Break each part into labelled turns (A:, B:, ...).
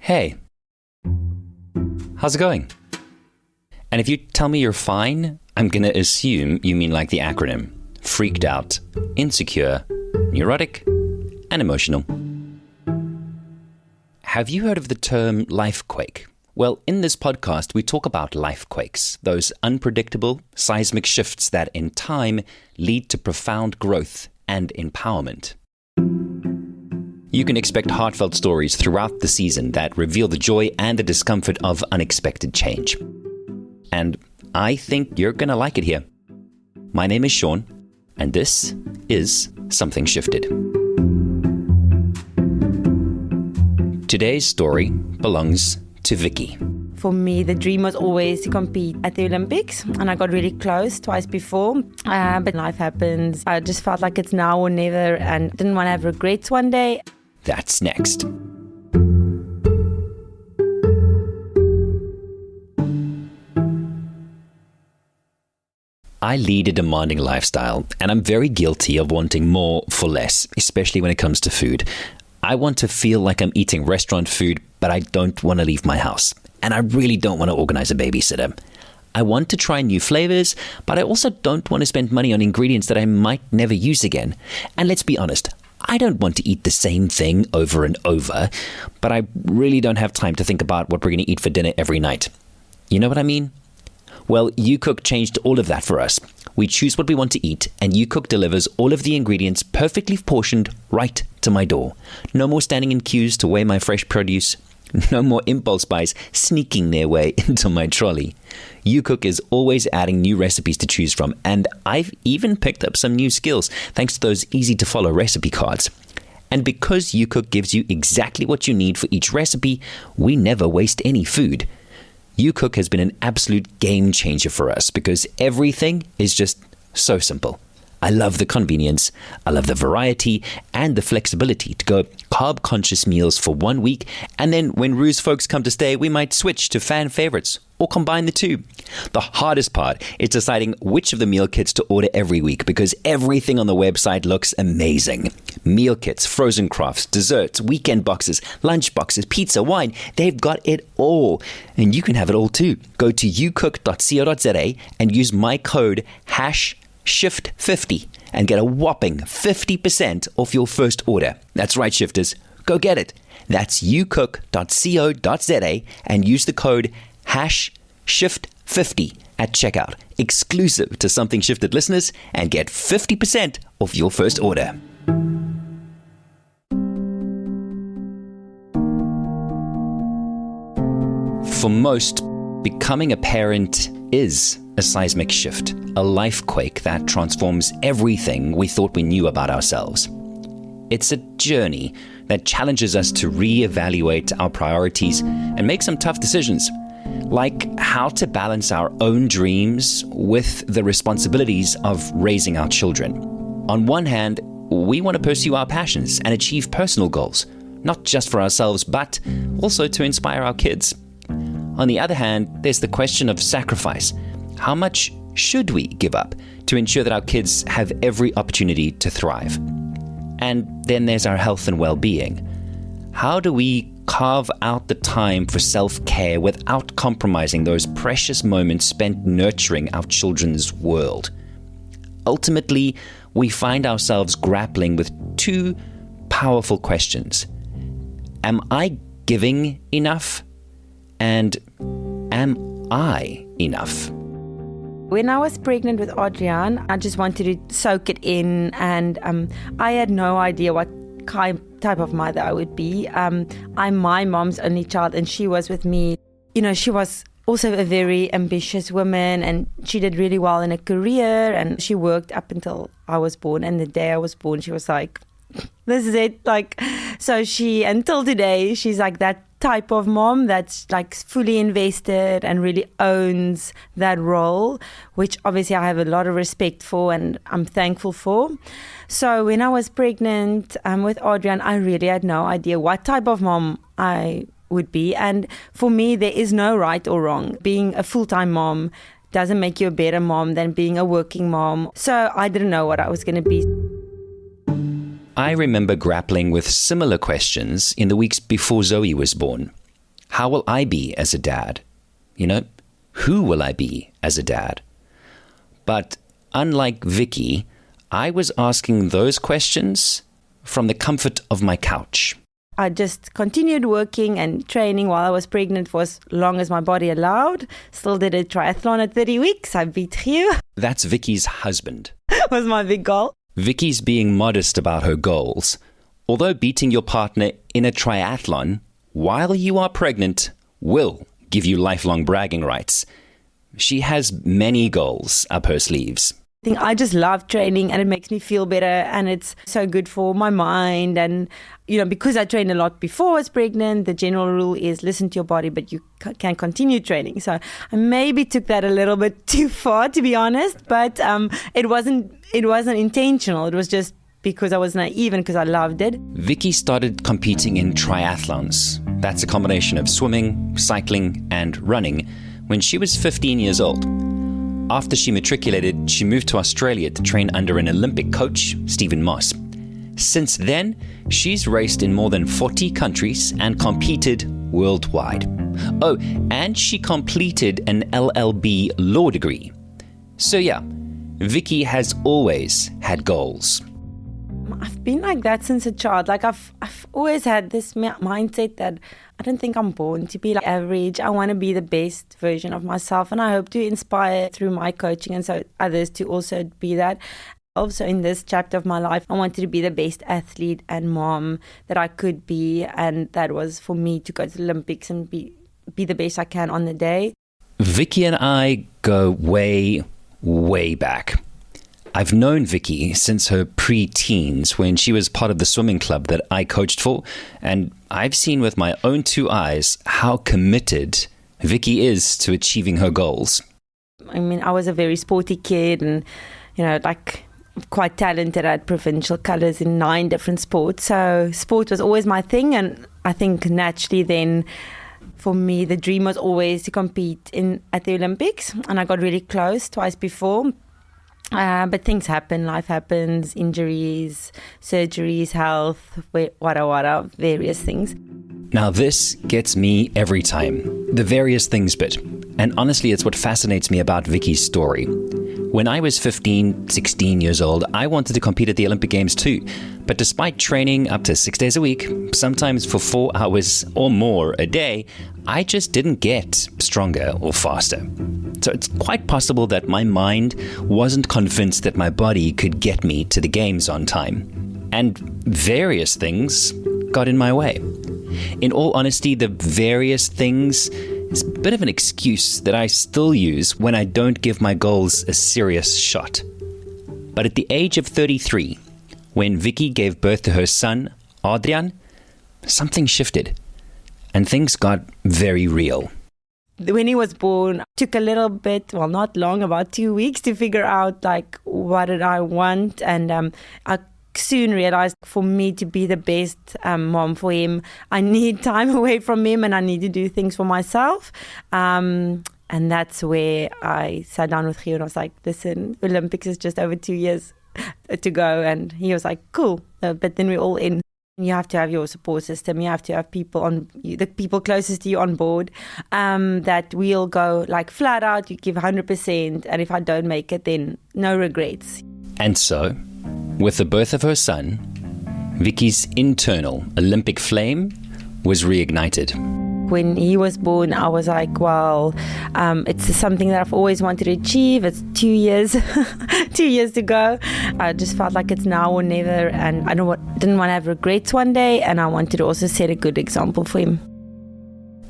A: Hey, how's it going? And if you tell me you're fine, I'm going to assume you mean like the acronym: freaked out, insecure, neurotic, and emotional. Have you heard of the term lifequake? Well, in this podcast, we talk about lifequakes, those unpredictable seismic shifts that in time lead to profound growth and empowerment. You can expect heartfelt stories throughout the season that reveal the joy and the discomfort of unexpected change. And I think you're going to like it here. My name is Sean, and this is Something Shifted. Today's story belongs to Vicky.
B: For me, the dream was always to compete at the Olympics, and I got really close twice before, but life happens. I just felt like it's now or never and didn't want to have regrets one day.
A: That's next. I lead a demanding lifestyle, and I'm very guilty of wanting more for less, especially when it comes to food. I want to feel like I'm eating restaurant food, but I don't want to leave my house. And I really don't want to organize a babysitter. I want to try new flavors, but I also don't want to spend money on ingredients that I might never use again. And let's be honest, I don't want to eat the same thing over and over, but I really don't have time to think about what we're going to eat for dinner every night. You know what I mean? Well, YouCook changed all of that for us. We choose what we want to eat, and YouCook delivers all of the ingredients perfectly portioned right to my door. No more standing in queues to weigh my fresh produce. No more impulse buys sneaking their way into my trolley. YouCook is always adding new recipes to choose from, and I've even picked up some new skills thanks to those easy-to-follow recipe cards. And because YouCook gives you exactly what you need for each recipe, we never waste any food. YouCook has been an absolute game changer for us because everything is just so simple. I love the convenience, I love the variety, and the flexibility to go carb-conscious meals for 1 week, and then when Rue's folks come to stay, we might switch to fan favorites or combine the two. The hardest part is deciding which of the meal kits to order every week because everything on the website looks amazing. Meal kits, frozen crafts, desserts, weekend boxes, lunch boxes, pizza, wine, they've got it all. And you can have it all too. Go to youcook.co.za and use my code #Shift50 and get a whopping 50% off your first order. That's right, shifters. Go get it. That's youcook.co.za and use the code #Shift50 at checkout, exclusive to Something Shifted listeners, and get 50% off your first order. For most, becoming a parent is a seismic shift, a lifequake that transforms everything we thought we knew about ourselves. It's a journey that challenges us to reevaluate our priorities and make some tough decisions, like how to balance our own dreams with the responsibilities of raising our children. On one hand, we want to pursue our passions and achieve personal goals, not just for ourselves, but also to inspire our kids. On the other hand, there's the question of sacrifice. How much should we give up to ensure that our kids have every opportunity to thrive? And then there's our health and well-being. How do we carve out the time for self-care without compromising those precious moments spent nurturing our children's world? Ultimately, we find ourselves grappling with two powerful questions. Am I giving enough? And am I enough?
B: When I was pregnant with Adrian, I just wanted to soak it in, and I had no idea what type of mother I would be. I'm my mom's only child, and she was with me. You know, she was also a very ambitious woman, and she did really well in her career, and she worked up until I was born. And the day I was born, she was like, this is it. Like, so until today, she's like that type of mom that's like fully invested and really owns that role, which obviously I have a lot of respect for and I'm thankful for. So when I was pregnant with Adrian, I really had no idea what type of mom I would be. And for me, there is no right or wrong. Being a full-time mom doesn't make you a better mom than being a working mom. So I didn't know what I was going to be.
A: I remember grappling with similar questions in the weeks before Zoe was born. How will I be as a dad? Who will I be as a dad? But unlike Vicky, I was asking those questions from the comfort of my couch.
B: I just continued working and training while I was pregnant for as long as my body allowed. Still did a triathlon at 30 weeks. I beat you.
A: That's Vicky's husband.
B: Was my big goal.
A: Vicky's being modest about her goals. Although beating your partner in a triathlon while you are pregnant will give you lifelong bragging rights, she has many goals up her sleeves.
B: I just love training and it makes me feel better and it's so good for my mind. And, because I trained a lot before I was pregnant, the general rule is listen to your body, but you can continue training. So I maybe took that a little bit too far, to be honest, but it wasn't intentional. It was just because I was naive and because I loved it.
A: Vicky started competing in triathlons. That's a combination of swimming, cycling, and running when she was 15 years old. After she matriculated, she moved to Australia to train under an Olympic coach, Stephen Moss. Since then, she's raced in more than 40 countries and competed worldwide. Oh, and she completed an LLB law degree. So yeah, Vicky has always had goals.
B: I've been like that since a child. I've always had this mindset that I don't think I'm born to be like average. I want to be the best version of myself, and I hope to inspire through my coaching and so others to also be that. Also in this chapter of my life, I wanted to be the best athlete and mom that I could be, and that was for me to go to the Olympics and be the best I can on the day.
A: Vicky and I go way, way back. I've known Vicky since her pre-teens when she was part of the swimming club that I coached for, and I've seen with my own two eyes how committed Vicky is to achieving her goals.
B: I was a very sporty kid and, quite talented at provincial colours in 9 different sports. So sport was always my thing, and I think naturally then for me the dream was always to compete at the Olympics, and I got really close twice before. But things happen, life happens, injuries, surgeries, health, wada, various things.
A: Now this gets me every time, the various things bit. And honestly, it's what fascinates me about Vicky's story. When I was 15, 16 years old, I wanted to compete at the Olympic Games too. But despite training up to 6 days a week, sometimes for 4 hours or more a day, I just didn't get stronger or faster. So it's quite possible that my mind wasn't convinced that my body could get me to the games on time. And various things got in my way. In all honesty, the various things is a bit of an excuse that I still use when I don't give my goals a serious shot. But at the age of 33, when Vicky gave birth to her son, Adrian, something shifted and things got very real.
B: When he was born, it took a little bit, not long, about 2 weeks to figure out what did I want, and I soon realized for me to be the best mom for him, I need time away from him and I need to do things for myself. And that's where I sat down with Gio and I was like, listen, Olympics is just over 2 years to go. And he was like, cool. But then we're all in. You have to have your support system. You have to have the people closest to you on board, that we'll go flat out, you give 100%. And if I don't make it, then no regrets.
A: And so, with the birth of her son, Vicky's internal Olympic flame was reignited.
B: When he was born, I was like, it's something that I've always wanted to achieve. It's 2 years, 2 years to go. I just felt like it's now or never, and I didn't want to have regrets one day, and I wanted to also set a good example for him.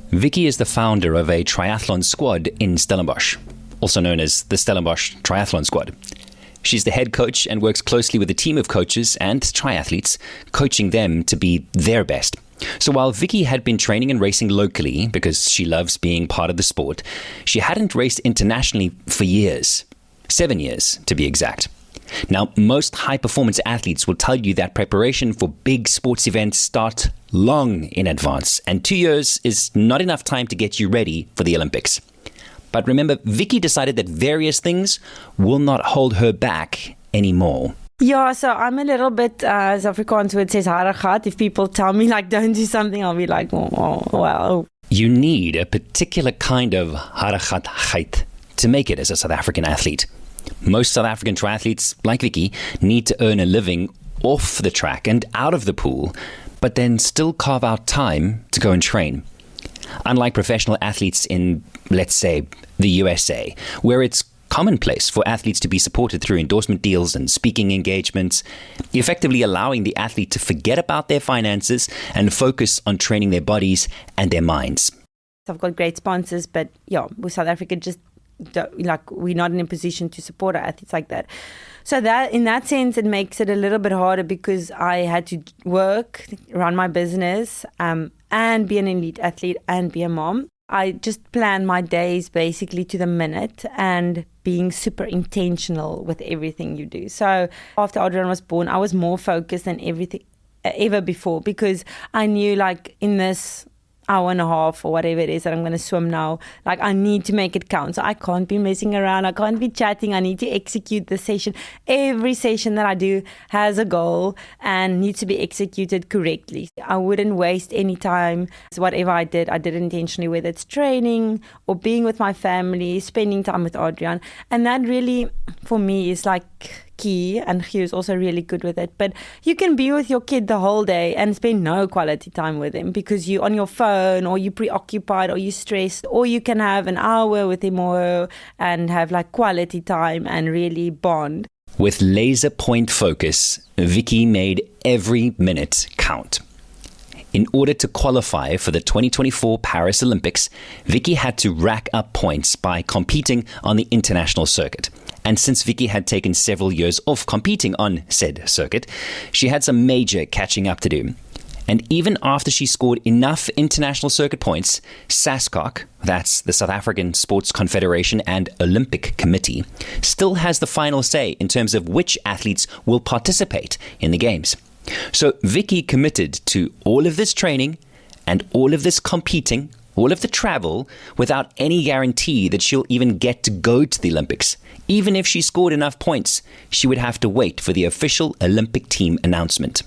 A: Vicky is the founder of a triathlon squad in Stellenbosch, also known as the Stellenbosch Triathlon Squad. She's the head coach and works closely with a team of coaches and triathletes, coaching them to be their best. So while Vicky had been training and racing locally because she loves being part of the sport, she hadn't raced internationally for years. 7 years, to be exact. Now, most high-performance athletes will tell you that preparation for big sports events start long in advance, and 2 years is not enough time to get you ready for the Olympics. But remember, Vicky decided that various things will not hold her back anymore.
B: Yeah, so I'm a little bit, as Afrikaans would say, harigheid. If people tell me, don't do something, I'll be like, oh, well.
A: You need a particular kind of harigheid to make it as a South African athlete. Most South African triathletes, like Vicky, need to earn a living off the track and out of the pool, but then still carve out time to go and train. Unlike professional athletes in, let's say, the USA, where it's commonplace for athletes to be supported through endorsement deals and speaking engagements, effectively allowing the athlete to forget about their finances and focus on training their bodies and their minds.
B: I've got great sponsors, but yeah, with South Africa, just we're not in a position to support our athletes like that. So that, in that sense, it makes it a little bit harder because I had to work, run my business, and be an elite athlete and be a mom. I just plan my days basically to the minute and being super intentional with everything you do. So after Adrian was born, I was more focused than ever before, because I knew, like, in this hour and a half or whatever it is that I'm going to swim now, like, I need to make it count. So I can't be messing around. I can't be chatting. I need to execute the session. Every session that I do has a goal and needs to be executed correctly. I wouldn't waste any time. So whatever I did intentionally, whether it's training or being with my family, spending time with Adrian. And that really, for me, is like key, and Hugh is also really good with it. But you can be with your kid the whole day and spend no quality time with him because you're on your phone, or you're preoccupied, or you're stressed, or you can have an hour with him and have like quality time and really bond.
A: With laser point focus, Vicky made every minute count. In order to qualify for the 2024 Paris Olympics, Vicky had to rack up points by competing on the international circuit. And since Vicky had taken several years off competing on said circuit, she had some major catching up to do. And even after she scored enough international circuit points, SASCOC, that's the South African Sports Confederation and Olympic Committee, still has the final say in terms of which athletes will participate in the Games. So Vicky committed to all of this training and all of this competing, all of the travel, without any guarantee that she'll even get to go to the Olympics. Even if she scored enough points, she would have to wait for the official Olympic team announcement.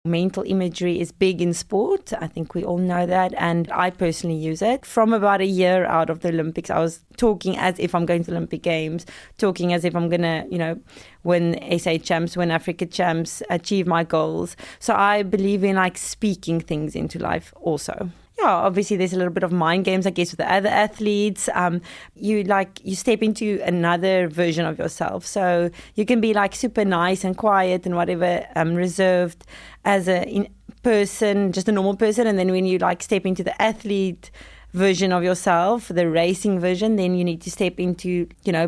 B: Mental imagery is big in sport. I think we all know that, and I personally use it. From about a year out of the Olympics, I was talking as if I'm going to the Olympic Games, talking as if I'm going to, win SA champs, win Africa champs, achieve my goals. So I believe in like speaking things into life also. Yeah, obviously there's a little bit of mind games, I guess, with the other athletes. You step into another version of yourself. So you can be like super nice and quiet and whatever, reserved as a person, just a normal person. And then when you like step into the athlete version of yourself, the racing version, then you need to step into,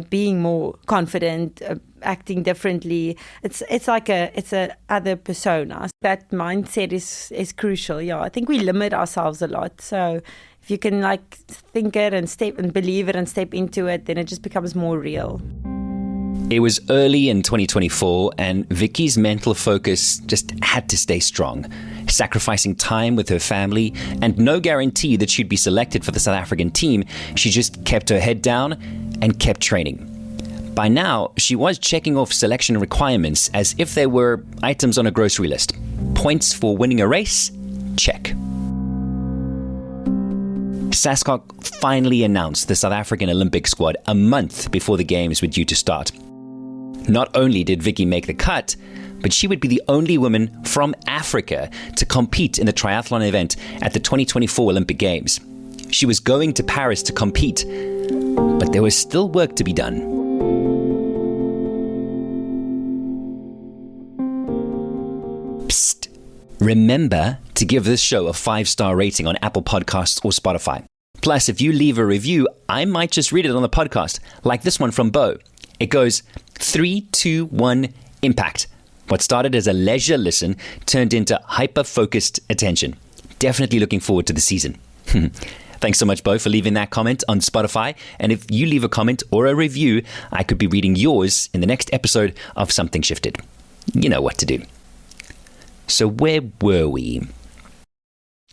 B: being more confident, acting differently. It's a other persona. That mindset is crucial. Yeah, I think we limit ourselves a lot. So if you can like think it and step and believe it and step into it, then it just becomes more real.
A: It was early in 2024, and Vicky's mental focus just had to stay strong, sacrificing time with her family and no guarantee that she'd be selected for the South African team. She just kept her head down and kept training. By now, she was checking off selection requirements as if they were items on a grocery list. Points for winning a race? Check. SASCOC finally announced the South African Olympic squad a month before the Games were due to start. Not only did Vicky make the cut, but she would be the only woman from Africa to compete in the triathlon event at the 2024 Olympic Games. She was going to Paris to compete, but there was still work to be done. Psst. Remember to give this show a 5-star rating on Apple Podcasts or Spotify. Plus, if you leave a review, I might just read it on the podcast, like this one from Bo. It goes, 3, 2, 1, impact. What started as a leisure listen turned into hyper-focused attention. Definitely looking forward to the season. Thanks so much, Bo, for leaving that comment on Spotify. And if you leave a comment or a review, I could be reading yours in the next episode of Something Shifted. You know what to do. So where were we?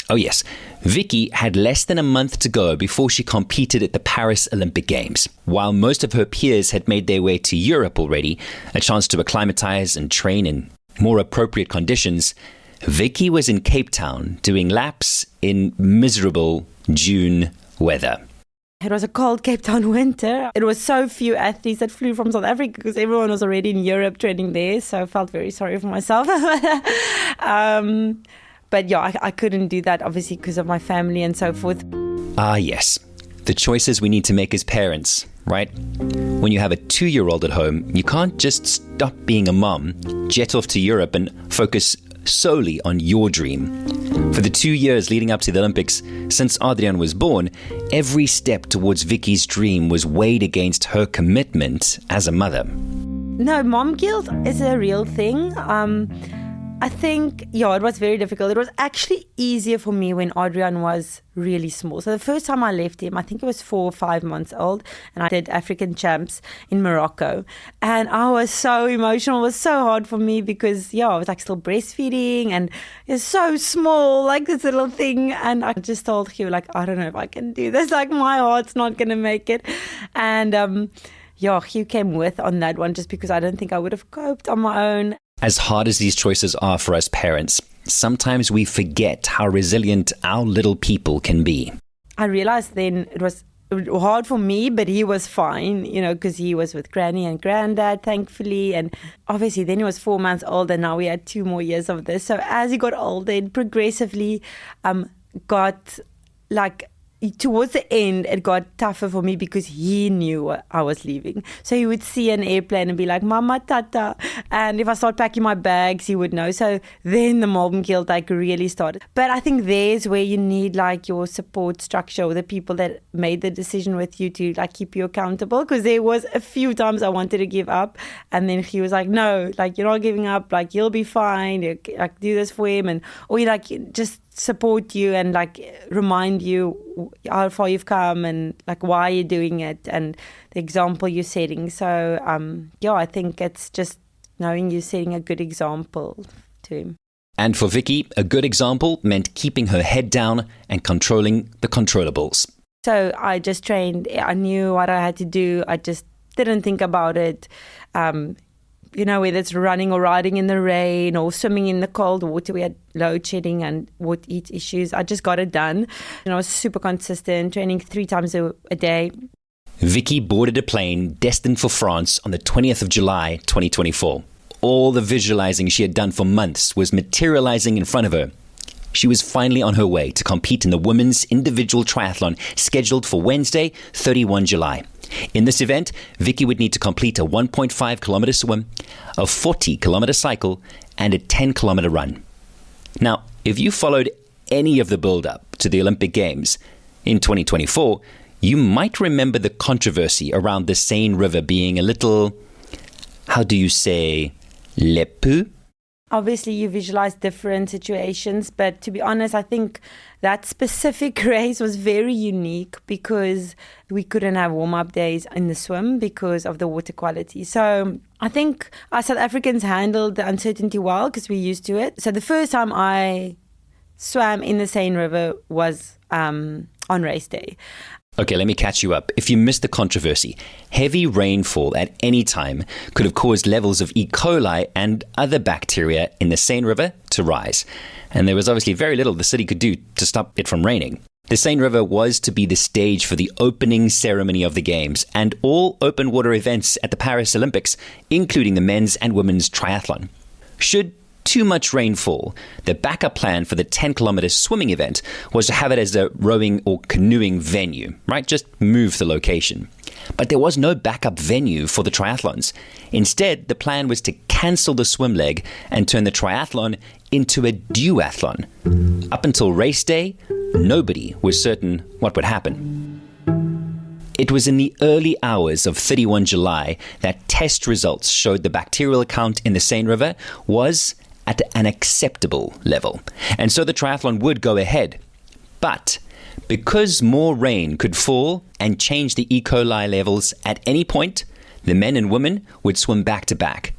A: Oh yes, Vicky had less than a month to go before she competed at the Paris Olympic Games. While most of her peers had made their way to Europe already, a chance to acclimatize and train in more appropriate conditions, Vicky was in Cape Town doing laps in miserable June weather.
B: It was a cold Cape Town winter. It was so few athletes that flew from South Africa because everyone was already in Europe training there. So I felt very sorry for myself. But yeah, I couldn't do that obviously because of my family and so forth.
A: Ah, yes. The choices we need to make as parents, right? When you have a 2-year-old at home, you can't just stop being a mom, jet off to Europe and focus solely on your dream. For the 2 years leading up to the Olympics, since Adrian was born, every step towards Vicky's dream was weighed against her commitment as a mother.
B: No, mom guilt is a real thing. I think, it was very difficult. It was actually easier for me when Adrian was really small. So the first time I left him, I think he was 4 or 5 months old, and I did African champs in Morocco. And I was so emotional. It was so hard for me because, I was like still breastfeeding and it's so small, like this little thing. And I just told Hugh, like, I don't know if I can do this. Like my heart's not going to make it. And Hugh came with on that one just because I don't think I would have coped on my own.
A: As hard as these choices are for us parents, sometimes we forget how resilient our little people can be.
B: I realized then it was hard for me, but he was fine, because he was with Granny and Granddad, thankfully. And obviously then he was 4 months old and now we had 2 more years of this. So as he got older, it progressively got like... Towards the end, it got tougher for me because he knew I was leaving. So he would see an airplane and be like, Mama, Tata. And if I start packing my bags, he would know. So then the mom guilt really started. But I think there's where you need like your support structure or the people that made the decision with you to like keep you accountable. Because there was a few times I wanted to give up. And then he was like, no, like you're not giving up. Like you'll be fine. Like do this for him. Or you like just support you and like remind you how far you've come and like why you're doing it and the example you're setting. So I think it's just knowing you're setting a good example to him.
A: And for Vicky, a good example meant keeping her head down and controlling the controllables.
B: So I just trained. I knew what I had to do. I just didn't think about it. Whether it's running or riding in the rain or swimming in the cold water. We had load shedding and would eat issues. I just got it done. I was super consistent, training 3 times a day.
A: Vicky boarded a plane destined for France on the 20th of July, 2024. All the visualizing she had done for months was materializing in front of her. She was finally on her way to compete in the women's individual triathlon scheduled for Wednesday, 31 July. In this event, Vicky would need to complete a 1.5 kilometer swim, a 40 kilometer cycle, and a 10 kilometer run. Now, if you followed any of the build-up to the Olympic Games in 2024, you might remember the controversy around the Seine River being a little, how do you say, lepu?
B: Obviously, you visualize different situations, but to be honest, I think that specific race was very unique because we couldn't have warm-up days in the swim because of the water quality. So I think us South Africans handled the uncertainty well because we're used to it. So the first time I swam in the Seine River was on race day.
A: Okay, let me catch you up. If you missed the controversy, heavy rainfall at any time could have caused levels of E. coli and other bacteria in the Seine River to rise. And there was obviously very little the city could do to stop it from raining. The Seine River was to be the stage for the opening ceremony of the Games and all open water events at the Paris Olympics, including the men's and women's triathlon. Should too much rainfall, the backup plan for the 10-kilometer swimming event was to have it as a rowing or canoeing venue, right? Just move the location. But there was no backup venue for the triathlons. Instead, the plan was to cancel the swim leg and turn the triathlon into a duathlon. Up until race day, nobody was certain what would happen. It was in the early hours of 31 July that test results showed the bacterial count in the Seine River was at an acceptable level. And so the triathlon would go ahead. But because more rain could fall and change the E. coli levels at any point, the men and women would swim back to back.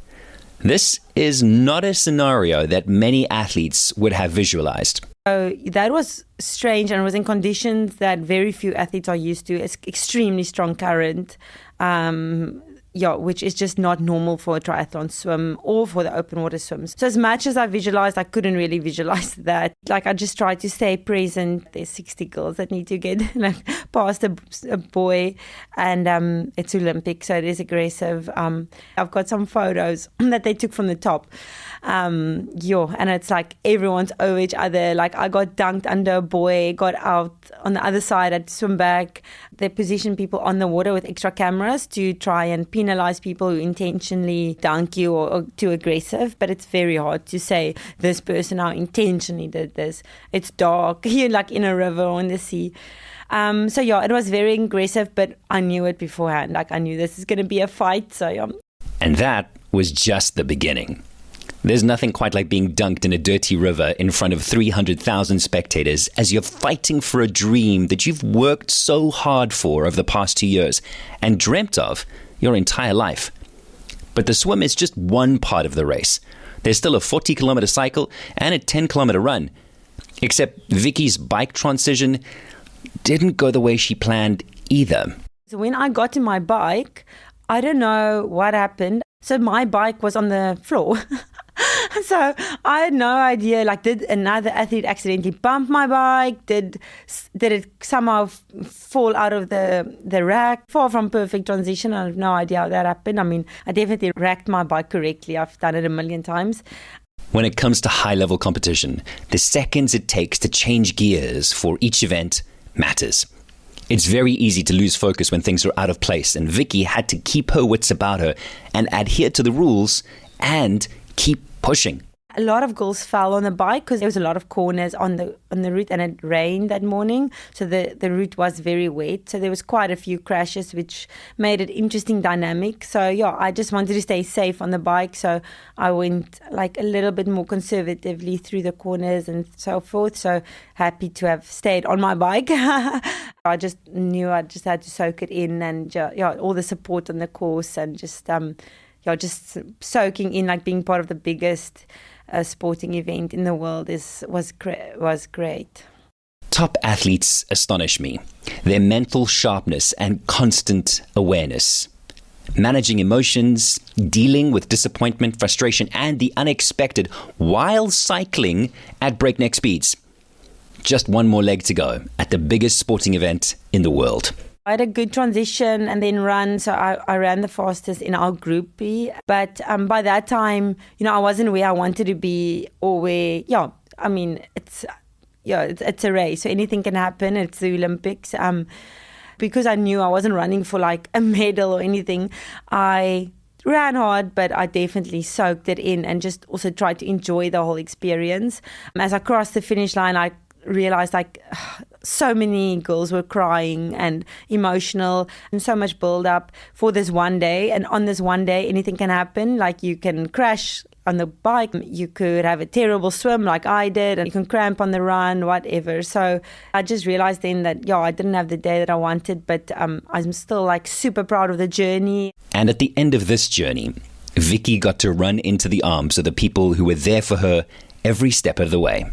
A: This is not a scenario that many athletes would have visualized.
B: So that was strange and was in conditions that very few athletes are used to. It's extremely strong current. which is just not normal for a triathlon swim or for the open water swims. So as much as I visualized, I couldn't really visualize that. Like, I just tried to stay present. There's 60 girls that need to get past a boy, and it's Olympic, so it is aggressive. I've got some photos that they took from the top. And it's like everyone's over each other. Like, I got dunked under a buoy, got out on the other side, I had to swim back. They position people on the water with extra cameras to try and penalize people who intentionally dunk you or too aggressive. But it's very hard to say this person now intentionally did this. It's dark, you're like in a river or in the sea. It was very aggressive, but I knew it beforehand. Like, I knew this is going to be a fight.
A: And that was just the beginning. There's nothing quite like being dunked in a dirty river in front of 300,000 spectators as you're fighting for a dream that you've worked so hard for over the past 2 years and dreamt of your entire life. But the swim is just one part of the race. There's still a 40-kilometer cycle and a 10-kilometer run. Except Vicky's bike transition didn't go the way she planned either.
B: So when I got to my bike, I don't know what happened. So my bike was on the floor. So I had no idea, like, did another athlete accidentally bump my bike? Did it somehow fall out of the rack? Far from perfect transition. I have no idea how that happened. I mean, I definitely racked my bike correctly. I've done it a million times.
A: When it comes to high-level competition, the seconds it takes to change gears for each event matters. It's very easy to lose focus when things are out of place, and Vicky had to keep her wits about her and adhere to the rules and keep pushing.
B: A lot of girls fell on the bike because there was a lot of corners on the route, and it rained that morning, so the route was very wet. So there was quite a few crashes, which made it interesting dynamic. So I just wanted to stay safe on the bike, so I went like a little bit more conservatively through the corners and so forth. So happy to have stayed on my bike. I just knew I just had to soak it in, and all the support on the course, and just soaking in, like, being part of the biggest sporting event in the world was great.
A: Top athletes astonish me. Their mental sharpness and constant awareness. Managing emotions, dealing with disappointment, frustration, and the unexpected while cycling at breakneck speeds. Just one more leg to go at the biggest sporting event in the world.
B: I had a good transition and then run, so I ran the fastest in our group B. But by that time, I wasn't where I wanted to be, or where, I mean, it's a race, so anything can happen. It's the Olympics. Because I knew I wasn't running for like a medal or anything, I ran hard, but I definitely soaked it in and just also tried to enjoy the whole experience. As I crossed the finish line, I realized so many girls were crying and emotional, and so much build up for this one day. And on this one day, anything can happen. Like, you can crash on the bike, you could have a terrible swim like I did, and you can cramp on the run, whatever. So I just realized then that I didn't have the day that I wanted, but I'm still like super proud of the journey.
A: And at the end of this journey, Vicky got to run into the arms of the people who were there for her every step of the way.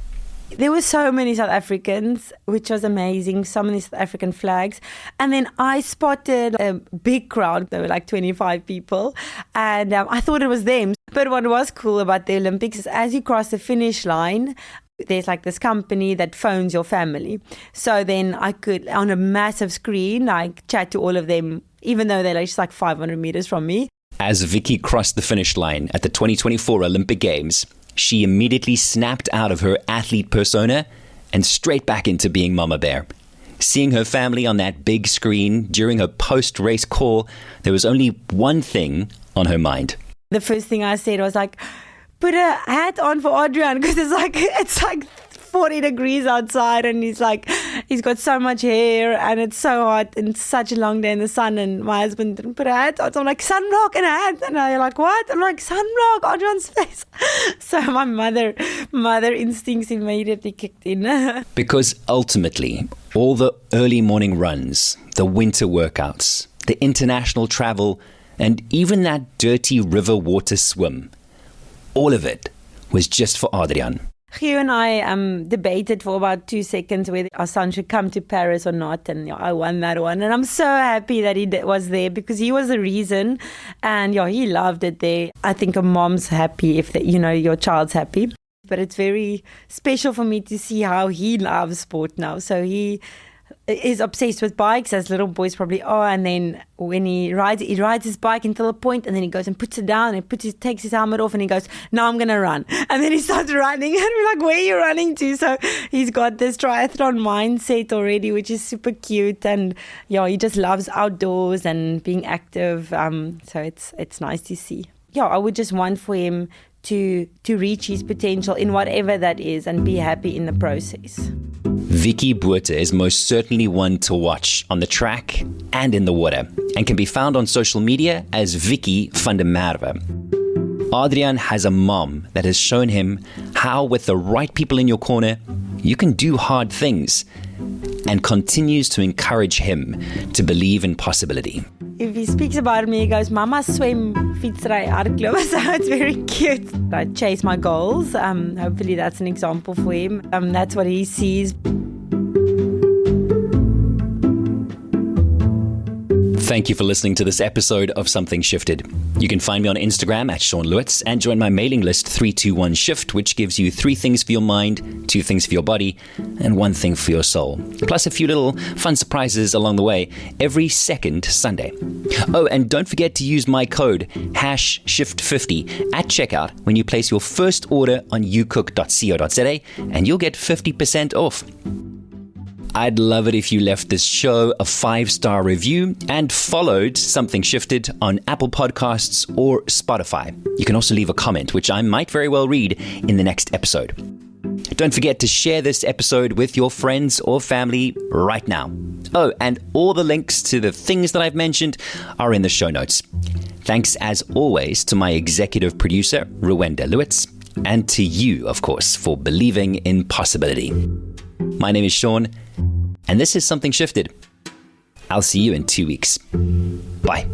B: There were so many South Africans, which was amazing, so many South African flags. And then I spotted a big crowd. There were like 25 people, and I thought it was them. But what was cool about the Olympics is, as you cross the finish line, there's like this company that phones your family. So then I could, on a massive screen, like chat to all of them, even though they're just like 500 meters from me.
A: As Vicky crossed the finish line at the 2024 Olympic Games, she immediately snapped out of her athlete persona and straight back into being Mama Bear. Seeing her family on that big screen during her post-race call, there was only one thing on her mind.
B: The first thing I said was like, put a hat on for Adrian, because it's like 40 degrees outside, and he's got so much hair, and it's so hot and such a long day in the sun, and my husband didn't put a hat on. So I'm like, sunblock and a hat. And I'm like, what? I'm like, sunblock, Adrian's face. So my mother instincts immediately kicked in.
A: Because ultimately, all the early morning runs, the winter workouts, the international travel, and even that dirty river water swim, all of it was just for Adrian.
B: Hugh and I debated for about 2 seconds whether our son should come to Paris or not, and I won that one. And I'm so happy that he was there because he was the reason, and he loved it there. I think a mom's happy if your child's happy. But it's very special for me to see how he loves sport now. So he is obsessed with bikes, as little boys probably are. And then when he rides his bike until a point, and then he goes and puts it down and takes his helmet off, and he goes, "Now I'm going to run." And then he starts running, and we're like, "Where are you running to?" So he's got this triathlon mindset already, which is super cute. And he just loves outdoors and being active. So it's nice to see. I would just want for him to reach his potential in whatever that is and be happy in the process.
A: Vicky Buerta is most certainly one to watch on the track and in the water, and can be found on social media as Vicky van der Merwe. Adriaan has a mom that has shown him how, with the right people in your corner, you can do hard things, and continues to encourage him to believe in possibility.
B: If he speaks about me, he goes, "Mama swem, fietsry, hardloop." So it's very cute. I chase my goals. Hopefully that's an example for him. That's what he sees.
A: Thank you for listening to this episode of Something Shifted. You can find me on Instagram at Sean Lewitz and join my mailing list 321 Shift, which gives you 3 things for your mind, 2 things for your body, and 1 thing for your soul. Plus a few little fun surprises along the way every second Sunday. Oh, and don't forget to use my code #Shift50 at checkout when you place your first order on youcook.co.za, and you'll get 50% off. I'd love it if you left this show a 5-star review and followed Something Shifted on Apple Podcasts or Spotify. You can also leave a comment, which I might very well read in the next episode. Don't forget to share this episode with your friends or family right now. Oh, and all the links to the things that I've mentioned are in the show notes. Thanks as always to my executive producer, Rwenda Lewitz, and to you, of course, for believing in possibility. My name is Sean, and this is Something Shifted. I'll see you in 2 weeks. Bye.